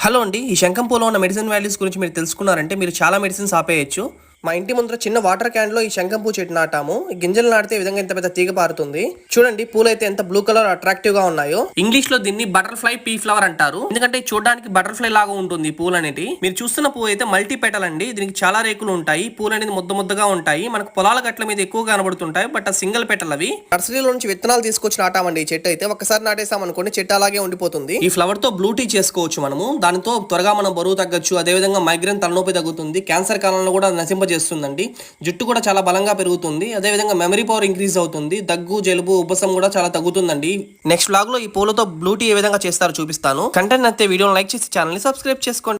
Hello అండి, ఈ శంఖం పూలో ఉన్న మెడిసిన్ వాల్యూస్ గురించి మీరు తెలుసుకున్నారంటే మీరు చాలా మెడిసిన్స్ ఆపేయచ్చు. మా ఇంటి ముందర చిన్న వాటర్ క్యాన్ లో ఈ శంఖం పూ చెట్టు నాటాము. ఈ గింజలు నాటితే ఈ విధంగా ఇంత పెద్ద తీగ పారుతుంది. చూడండి, పూలు అయితే ఎంత బ్లూ కలర్ అట్రాక్టివ్ గా ఉన్నాయో. ఇంగ్లీష్ లో దీన్ని బటర్ఫ్లై పీ ఫ్లవర్ అంటారు. ఎందుకంటే చూడడానికి బటర్ఫ్లై లాగా ఉంటుంది ఈ పూలు అనేది. మీరు చూస్తున్న పువ్వు అయితే మల్టీ పెటల్ అండి. దీనికి చాలా రేకులు ఉంటాయి. పూలు అనేది ముద్ద ముద్దగా ఉంటాయి. మనకు పొలాల గట్ల మీద ఎక్కువ కనబడుతుంటాయి. బట్ ఆ సింగిల్ పెటల్ అవి. నర్సరీలో నుంచి విత్తనాలు తీసుకొచ్చి నాటామండి. ఈ చెట్టు అయితే ఒక్కసారి నాటేసాం అనుకోండి, చెట్టు అలాగే ఉండిపోతుంది. ఈ ఫ్లవర్ తో బ్లూ టీ చేసుకోవచ్చు మనము. దానితో త్వరగా మనం బరువు తగ్గొచ్చు. అదే విధంగా మైగ్రేన్ తలనొప్పి తగ్గుతుంది. క్యాన్సర్ కాలంలో కూడా నశింపజేస్తుందండి. జుట్టు కూడా చాలా బలంగా పెరుగుతుంది. అదే విధంగా మెమరీ పవర్ ఇంక్రీజ్ అవుతుంది. దగ్గు, జలుబు, ఉబ్బసం కూడా చాలా తగ్గుతుందండి. నెక్స్ట్ వ్లాగ్ లో ఈ పూలతో బ్లూ టీ ఏ విధంగా చేస్తారో చూపిస్తాను. కంటెంట్ నచ్చితే వీడియోని లైక్ చేసి ఛానల్ ని సబ్స్క్రైబ్ చేసుకోండి.